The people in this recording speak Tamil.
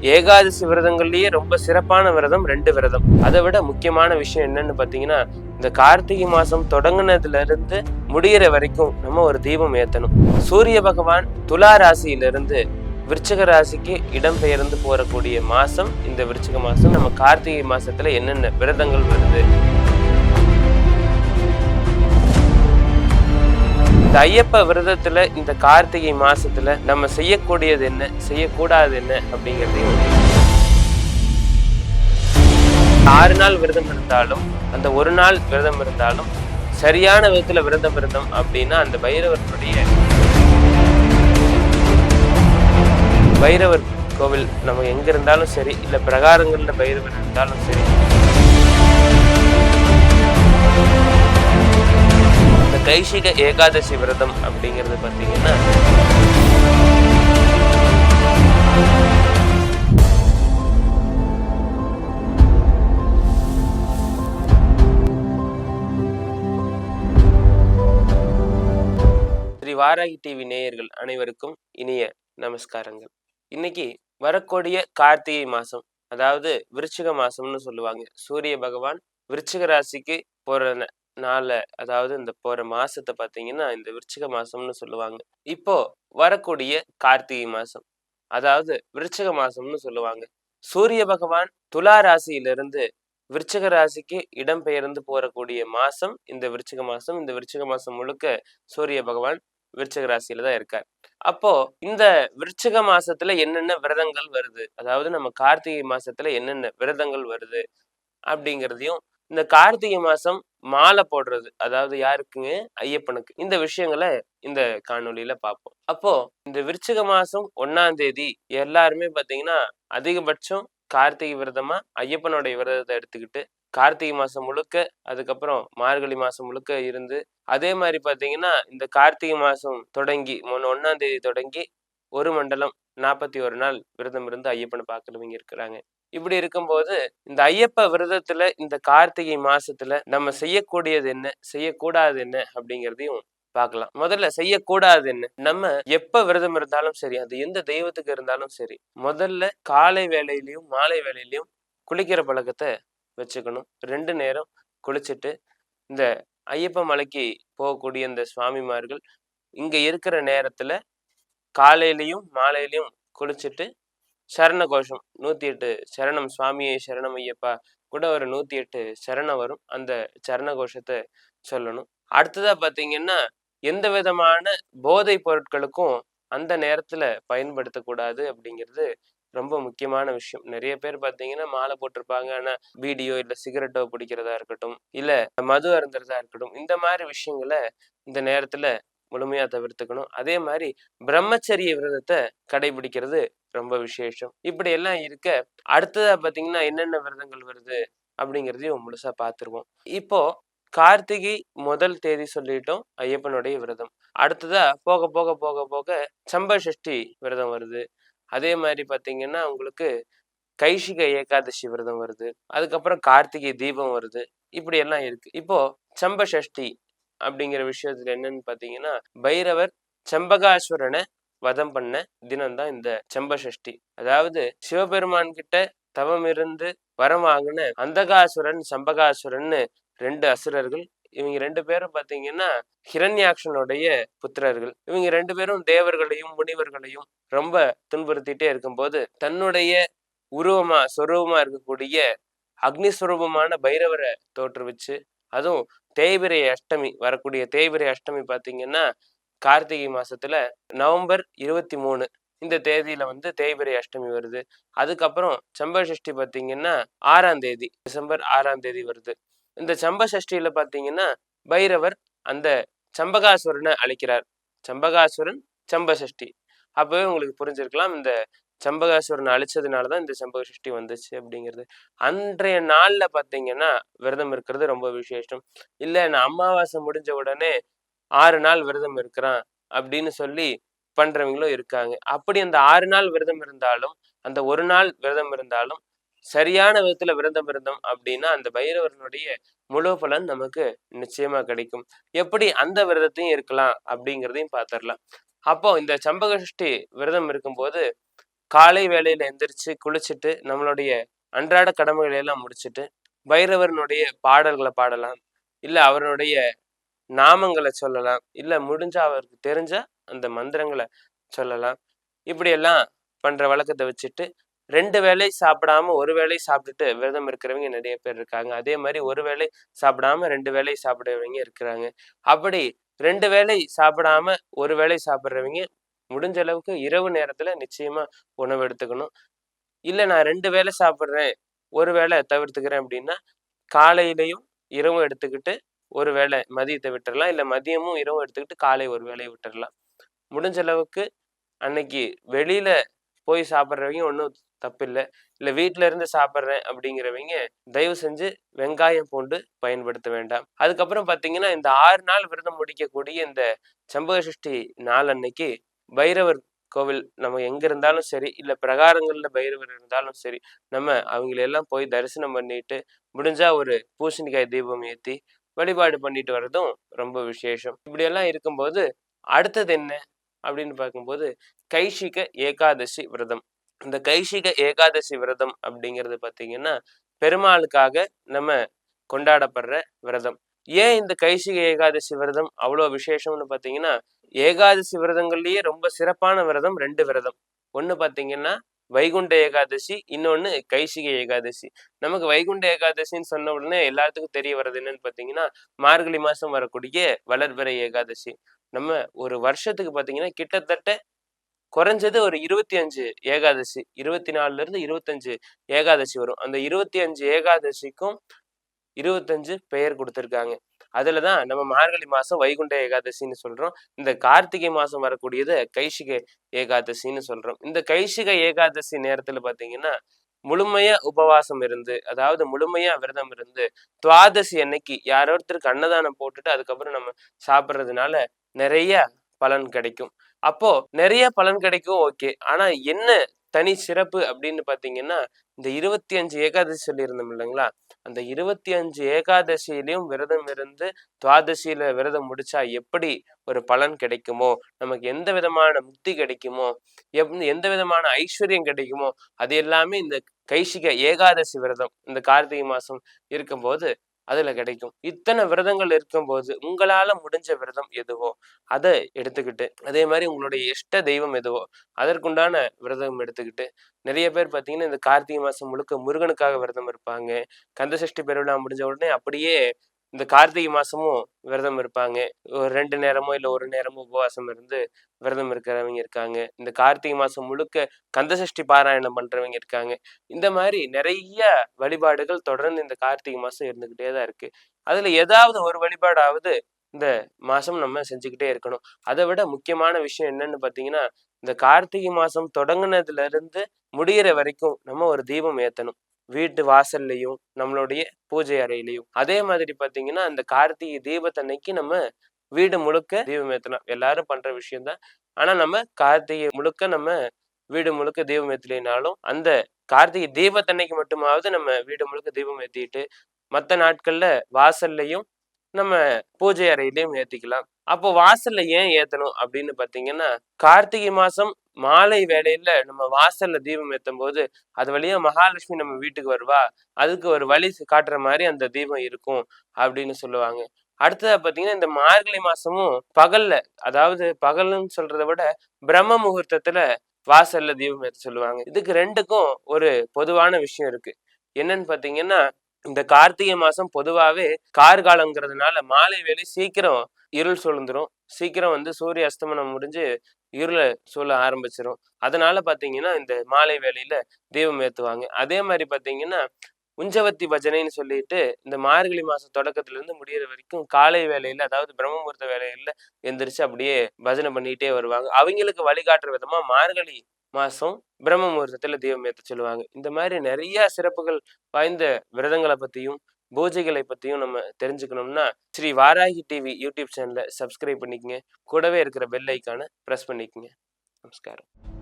ஏகாதசி விரதங்கள்லயே ரொம்ப சிறப்பான விரதம் 2 விரதம். அதை விட முக்கியமான விஷயம் என்னன்னு பாத்தீங்கன்னா, இந்த கார்த்திகை மாசம் தொடங்குனதுல இருந்து முடியிற வரைக்கும் நம்ம ஒரு தீபம் ஏத்தணும். சூரிய பகவான் துலா ராசியிலிருந்து விருச்சிக ராசிக்கு இடம்பெயர்ந்து போறக்கூடிய மாசம் இந்த விருச்சிக மாசம். நம்ம கார்த்திகை மாசத்துல என்னென்ன விரதங்கள் வருது, இந்த ஐயப்ப விரதத்துல இந்த கார்த்திகை மாசத்துல நம்ம செய்யக்கூடியது என்ன, செய்யக்கூடாது என்ன அப்படிங்கிறதையும் 6 நாள் விரதம் இருந்தாலும் அந்த ஒரு நாள் விரதம் இருந்தாலும் சரியான விதத்துல விரதம் இருந்தோம் அப்படின்னா அந்த பைரவர் கோவில் நம்ம எங்க இருந்தாலும் சரி, இல்ல பிரகாரங்கள்ல பைரவர் இருந்தாலும் சரி, இந்த கைசிக ஏகாதசி விரதம் அப்படிங்கிறது பார்த்தீங்கன்னா ஸ்ரீ வாராகி டிவி நேயர்கள் அனைவருக்கும் இனிய நமஸ்காரங்கள். இன்னைக்கு வரக்கூடிய கார்த்திகை மாசம், அதாவது விருச்சிக மாசம்னு சொல்லுவாங்க. சூரிய பகவான் விருச்சிக ராசிக்கு போற நாள, அதாவது இந்த போற மாசத்தை பார்த்தீங்கன்னா இந்த விருச்சிக மாசம்னு சொல்லுவாங்க. இப்போ வரக்கூடிய கார்த்திகை மாசம், அதாவது விருச்சிக மாசம்னு சொல்லுவாங்க. சூரிய பகவான் துலா ராசியிலிருந்து விருச்சிக ராசிக்கு இடம்பெயர்ந்து போறக்கூடிய மாசம் இந்த விருச்சிக மாசம். இந்த விருச்சிக மாசம் முழுக்க சூரிய பகவான் விருச்சிக ராசியில தான் இருக்கார். அப்போ இந்த விருச்சிக மாசத்துல என்னென்ன விரதங்கள் வருது, அதாவது நம்ம கார்த்திகை மாசத்துல என்னென்ன விரதங்கள் வருது அப்படிங்கிறதையும், இந்த கார்த்திகை மாசம் மாலை போடுறது, அதாவது யாருக்குங்க, ஐயப்பனுக்கு, இந்த விஷயங்களை இந்த காணொலியில பார்ப்போம். அப்போ இந்த விருச்சிக மாசம் 1ஆம் தேதி எல்லாருமே பாத்தீங்கன்னா அதிகபட்சம் கார்த்திகை விரதமா ஐயப்பனுடைய விரதத்தை எடுத்துக்கிட்டு கார்த்திகை மாசம் முழுக்க, அதுக்கப்புறம் மார்கழி மாசம் முழுக்க இருந்து, அதே மாதிரி பாத்தீங்கன்னா இந்த கார்த்திகை மாசம் தொடங்கி 1ஆம் தேதி தொடங்கி ஒரு மண்டலம் 41 நாள் விரதம் இருந்து ஐயப்பனை பார்க்கறவங்க இருக்கிறாங்க. இப்படி இருக்கும்போது இந்த ஐயப்ப விரதத்துல இந்த கார்த்திகை மாசத்துல நம்ம செய்யக்கூடியது என்ன, செய்யக்கூடாது என்ன அப்படிங்கிறதையும் பார்க்கலாம். முதல்ல செய்யக்கூடாது என்ன, நம்ம எப்ப விரதம் இருந்தாலும் சரி, அது எந்த தெய்வத்துக்கு இருந்தாலும் சரி, முதல்ல காலை வேளையிலையும் மாலை வேளையிலையும் குளிக்கிற பழக்கத்தை வச்சுக்கணும். 2 நேரம் குளிச்சுட்டு இந்த ஐயப்ப மலைக்கு போகக்கூடிய இந்த சுவாமிமார்கள் இங்க இருக்கிற நேரத்துல காலையிலையும் மாலையிலையும் குளிச்சுட்டு சரண கோஷம் 108 சரணம் சுவாமியே சரணம் ஐயப்பா கூட ஒரு 108 சரணம் வரும். அந்த சரண கோஷத்தை சொல்லணும். அடுத்ததா பாத்தீங்கன்னா எந்த விதமான போதை பொருட்களுக்கும் அந்த நேரத்துல பயன்படுத்தக்கூடாது அப்படிங்கிறது ரொம்ப முக்கியமான விஷயம். நிறைய பேர் பாத்தீங்கன்னா மாலை போட்டிருப்பாங்க, ஆனா வீடியோ இல்ல சிகரெட்டோ பிடிக்கிறதா இருக்கட்டும், இல்ல மது அருந்துறதா இருக்கட்டும், இந்த மாதிரி விஷயங்களை இந்த நேரத்துல முழுமையா தவிர்த்துக்கணும். அதே மாதிரி பிரம்மச்சரிய விரதத்தை கடைபிடிக்கிறது ரொம்ப விசேஷம். இப்படி எல்லாம் இருக்க அடுத்ததா பாத்தீங்கன்னா என்னென்ன விரதங்கள் வருது அப்படிங்கிறதையும் முழுசா பார்த்துருவோம். இப்போ கார்த்திகை முதல் தேதி சொல்லிட்டோம் ஐயப்பனுடைய விரதம். அடுத்ததா போக போக போக போக சம்ப சஷ்டி விரதம் வருது. அதே மாதிரி பாத்தீங்கன்னா உங்களுக்கு கைசிக ஏகாதசி விரதம் வருது. அதுக்கப்புறம் கார்த்திகை தீபம் வருது. இப்படி எல்லாம் இருக்கு. இப்போ சம்ப சஷ்டி அப்படிங்கிற விஷயத்துல என்னன்னு பாத்தீங்கன்னா, பைரவர் செம்பகாசுரனை வதம் பண்ண தினம்தான் இந்த செம்ப சஷ்டி. அதாவது சிவபெருமான் கிட்ட தவம் இருந்து வரம் வாங்கின அந்தகாசுரன் சம்பகாசுரன்னு 2 அசுரர்கள். இவங்க 2 பேரும் பாத்தீங்கன்னா ஹிரண்யாக்ஷனுடைய புத்திரர்கள். இவங்க 2 பேரும் தேவர்களையும் முனிவர்களையும் ரொம்ப துன்புறுத்திட்டே இருக்கும்போது தன்னுடைய சொரூபமா இருக்கக்கூடிய அக்னிஸ்வரூபமான பைரவரை தோற்றுவிச்சு, அதுவும் தேய்பிரை அஷ்டமி, வரக்கூடிய தேய்பிரை அஷ்டமி பாத்தீங்கன்னா கார்த்திகை மாசத்துல நவம்பர் 23 இந்த தேதியில தேய்பிரை அஷ்டமி வருது. அதுக்கப்புறம் சம்ப சஷ்டி பாத்தீங்கன்னா 6ஆம் தேதி, டிசம்பர் 6ஆம் தேதி வருது. இந்த சம்ப சஷ்டியில பாத்தீங்கன்னா பைரவர் அந்த சம்பகாசுரனை அழிக்கிறார். சம்பகாசுரன் சம்ப சஷ்டி. அப்பவே உங்களுக்கு புரிஞ்சிருக்கலாம் இந்த சம்பகாசுரனை அழிச்சதுனாலதான் இந்த சம்பக சஷ்டி வந்துச்சு அப்படிங்கிறது. அன்றைய நாள்ல பாத்தீங்கன்னா விரதம் இருக்கிறது ரொம்ப விசேஷம். இல்ல நான் அமாவாசை முடிஞ்ச உடனே 6 நாள் விரதம் இருக்கிறான் அப்படின்னு சொல்லி பண்றவங்களும் இருக்காங்க. அப்படி அந்த 6 நாள் விரதம் இருந்தாலும், அந்த ஒரு நாள் விரதம் இருந்தாலும் சரியான விதத்துல விரதம் இருந்தோம் அப்படின்னா அந்த பைரவரனுடைய முழு பலன் நமக்கு நிச்சயமா கிடைக்கும். எப்படி அந்த விரதத்தையும் இருக்கலாம் அப்படிங்கிறதையும் பார்த்திடலாம். அப்போ இந்த சம்பக சஷ்டி விரதம் இருக்கும்போது காலை வேளையில எந்திரிச்சு குளிச்சுட்டு நம்மளுடைய அன்றாட கடமைகளை எல்லாம் முடிச்சுட்டு பைரவரனுடைய பாடல்களை பாடலாம், இல்ல அவருடைய நாமங்களை சொல்லலாம், இல்ல முடிஞ்சா அவருக்கு தெரிஞ்ச அந்த மந்திரங்களை சொல்லலாம். இப்படியெல்லாம் பண்ற வழக்கத்தை வச்சுட்டு 2 வேளை சாப்பிடாம 1 வேளை சாப்பிட்டுட்டு விரதம் இருக்கிறவங்க நிறைய பேர் இருக்காங்க. அதே மாதிரி 1 வேளை சாப்பிடாம 2 வேளை சாப்பிடுறவங்க இருக்கிறாங்க. அப்படி 2 வேளை சாப்பிடாம 1 வேளை சாப்பிடுறவங்க முடிஞ்ச அளவுக்கு இரவு நேரத்துல நிச்சயமா உணவு எடுத்துக்கணும். இல்ல நான் 2 வேளை சாப்பிடுறேன், 1 வேளை தவிர்த்துக்கிறேன் அப்படின்னா காலையிலையும் இரவும் எடுத்துக்கிட்டு 1 வேளை மதியத்தை விட்டுறலாம். இல்ல மதியமும் இரவும் எடுத்துக்கிட்டு காலை 1 வேளையை விட்டுறலாம். முடிஞ்ச அளவுக்கு அன்னைக்கு வெளியில போய் சாப்பிட்றவங்க ஒன்றும் தப்பில்லை. இல்லை வீட்டில இருந்து சாப்பிட்றேன் அப்படிங்கிறவங்க தயவு செஞ்சு வெங்காயம் பூண்டு பயன்படுத்த வேண்டாம். அதுக்கப்புறம் பார்த்தீங்கன்னா இந்த 6 நாள் விரதம் முடிக்கக்கூடிய இந்த சம்பக சஷ்டி நாள் அன்னைக்கு பைரவர் கோவில் நம்ம எங்க இருந்தாலும் சரி, இல்லை பிரகாரங்கள்ல பைரவர் இருந்தாலும் சரி, நம்ம அவங்களெல்லாம் போய் தரிசனம் பண்ணிட்டு முடிஞ்சா ஒரு பூசணிக்காய் தீபம் ஏற்றி வழிபாடு பண்ணிட்டு வர்றதும் ரொம்ப விசேஷம். இப்படியெல்லாம் இருக்கும்போது அடுத்தது என்ன அப்படின்னு பார்க்கும்போது கைஷிக ஏகாதசி விரதம். இந்த கைஷிக ஏகாதசி விரதம் அப்படிங்கிறது பார்த்தீங்கன்னா பெருமாளுக்காக நம்ம கொண்டாடப்படுற விரதம். ஏன் இந்த கைஷிக ஏகாதசி விரதம் அவ்வளோ விசேஷம்னு பார்த்தீங்கன்னா, ஏகாதசி விரதங்கள்லயே ரொம்ப சிறப்பான விரதம் 2 விரதம். ஒன்று பார்த்தீங்கன்னா வைகுண்ட ஏகாதசி, இன்னொன்னு கைஷிக ஏகாதசி. நமக்கு வைகுண்ட ஏகாதசின்னு சொன்ன உடனே எல்லாத்துக்கும் தெரிய வர்றது என்னன்னு பார்த்தீங்கன்னா, மார்கழி மாசம் வரக்கூடிய வளர்பிறை ஏகாதசி. நம்ம ஒரு வருஷத்துக்கு பார்த்தீங்கன்னா கிட்டத்தட்ட குறைஞ்சது ஒரு 25 ஏகாதசி, 24ல இருந்து 25 ஏகாதசி வரும். அந்த 25 ஏகாதசிக்கும் 25 பெயர் கொடுத்திருக்காங்க. அதுலதான் நம்ம மார்கழி மாசம் வைகுண்ட ஏகாதசின்னு சொல்றோம். இந்த கார்த்திகை மாசம் வரக்கூடியது கைஷிக ஏகாதசின்னு சொல்றோம். இந்த கைஷிக ஏகாதசி நேரத்துல பாத்தீங்கன்னா முழுமையா உபவாசம் இருந்து, அதாவது முழுமையா விரதம் இருந்து துவாதசி அன்னைக்கு யாரோ ஒருத்தருக்கு அன்னதானம் போட்டுட்டு அதுக்கப்புறம் நம்ம சாப்பிட்றதுனால நிறைய பலன் கிடைக்கும். அப்போ நிறைய பலன் கிடைக்கும், ஓகே. ஆனா என்ன தனி சிறப்பு அப்படின்னு பாத்தீங்கன்னா, இந்த 25 ஏகாதசி சொல்லியிருந்தோம் இல்லைங்களா, அந்த 25 ஏகாதசியிலையும் விரதம் இருந்து துவாதசியில விரதம் முடிச்சா எப்படி ஒரு பலன் கிடைக்குமோ, நமக்கு எந்த விதமான முக்தி கிடைக்குமோ, எந்த விதமான ஐஸ்வர்யம் கிடைக்குமோ, அது எல்லாமே இந்த கைஷிக ஏகாதசி விரதம் இந்த கார்த்திகை மாசம் இருக்கும்போது அதுல கிடைக்கும். இத்தனை விரதங்கள் இருக்கும்போது உங்களால முடிஞ்ச விரதம் எதுவோ அதை எடுத்துக்கிட்டு, அதே மாதிரி உங்களுடைய இஷ்ட தெய்வம் எதுவோ அதற்குண்டான விரதம் எடுத்துக்கிட்டு, நிறைய பேர் பார்த்தீங்கன்னா இந்த கார்த்திகை மாசம் முழுக்க முருகனுக்காக விரதம் இருப்பாங்க. கந்தசஷ்டி பெருவிழா முடிஞ்ச உடனே அப்படியே இந்த கார்த்திகை மாசமும் விரதம் இருப்பாங்க. ஒரு 2 நேரமோ இல்லை 1 நேரமோ உபவாசம் இருந்து விரதம் இருக்கிறவங்க இருக்காங்க. இந்த கார்த்திகை மாசம் முழுக்க கந்தசஷ்டி பாராயணம் பண்றவங்க இருக்காங்க. இந்த மாதிரி நிறைய வழிபாடுகள் தொடர்ந்து இந்த கார்த்திகை மாசம் இருந்துகிட்டே தான் இருக்கு. அதுல ஏதாவது ஒரு வழிபாடாவது இந்த மாசம் நம்ம செஞ்சுக்கிட்டே இருக்கணும். அதை விட முக்கியமான விஷயம் என்னன்னு பாத்தீங்கன்னா, இந்த கார்த்திகை மாசம் தொடங்குனதுல இருந்து முடியிற வரைக்கும் நம்ம ஒரு தீபம் ஏத்தணும். வீட்டு வாசல்லையும் நம்மளுடைய பூஜை அறையிலையும். அதே மாதிரி பாத்தீங்கன்னா அந்த கார்த்திகை தீபத்தன்னைக்கு நம்ம வீடு முழுக்க தீபம் ஏத்தலாம். எல்லாரும் பண்ற விஷயம்தான். ஆனா நம்ம கார்த்திகை முழுக்க நம்ம வீடு முழுக்க தீபம் ஏத்தலைனாலும் அந்த கார்த்திகை தீபத்தன்னைக்கு மட்டுமாவது நம்ம வீடு முழுக்க தீபம் ஏத்திட்டு மற்ற நாட்கள்ல வாசல்லையும் நம்ம பூஜை அறையிலையும் ஏத்திக்கலாம். அப்போ வாசல்ல ஏன் ஏத்தணும் அப்படின்னு பாத்தீங்கன்னா, கார்த்திகை மாசம் மாலை வேளையில நம்ம வாசல்ல தீபம் ஏத்தும் போது அது வழியா மகாலட்சுமி நம்ம வீட்டுக்கு வருவா, அதுக்கு ஒரு வழி காட்டுற மாதிரி அந்த தீபம் இருக்கும் அப்படின்னு சொல்லுவாங்க. அடுத்ததா பாத்தீங்கன்னா இந்த மார்கழி மாசமும் பகல்ல, அதாவது பகல்னு சொல்றதை விட பிரம்ம முகூர்த்தத்துல வாசல்ல தீபம் ஏத்த சொல்லுவாங்க. இதுக்கு 2க்கும் ஒரு பொதுவான விஷயம் இருக்கு. என்னன்னு பாத்தீங்கன்னா, இந்த கார்த்திகை மாசம் பொதுவாவே கார்காலங்கிறதுனால மாலை வேலை சீக்கிரம் இருள் சூழ்ந்துரும். சீக்கிரம் சூரிய அஸ்தமனம் முடிஞ்சு இருள சூழ ஆரம்பிச்சிரும். அதனால பாத்தீங்கன்னா இந்த மாலை வேளையில தீபம் ஏத்துவாங்க. அதே மாதிரி பாத்தீங்கன்னா உஞ்சவத்தி பஜனைன்னு சொல்லிட்டு இந்த மார்கழி மாசம் தொடக்கத்துல இருந்து முடியிற வரைக்கும் காலை வேலையில, அதாவது பிரம்ம முகூர்த்த வேலையில எந்திரிச்சு அப்படியே பஜனை பண்ணிட்டே வருவாங்க. அவங்களுக்கு வழிகாட்டுற விதமா மார்கழி மாசம் பிரம்ம முகூர்த்தத்துல தீபம் ஏத்த சொல்லுவாங்க. இந்த மாதிரி நிறைய சிறப்புகள் வாய்ந்த விரதங்களை பத்தியும் பூஜைகளை பத்தியும் நம்ம தெரிஞ்சுக்கணும்னா ஸ்ரீ வாராகி டிவி யூடியூப் சேனலை சப்ஸ்கிரைப் பண்ணிக்கங்க. கூடவே இருக்கிற பெல் ஐக்கானை பிரஸ் பண்ணிக்கங்க. நமஸ்காரம்.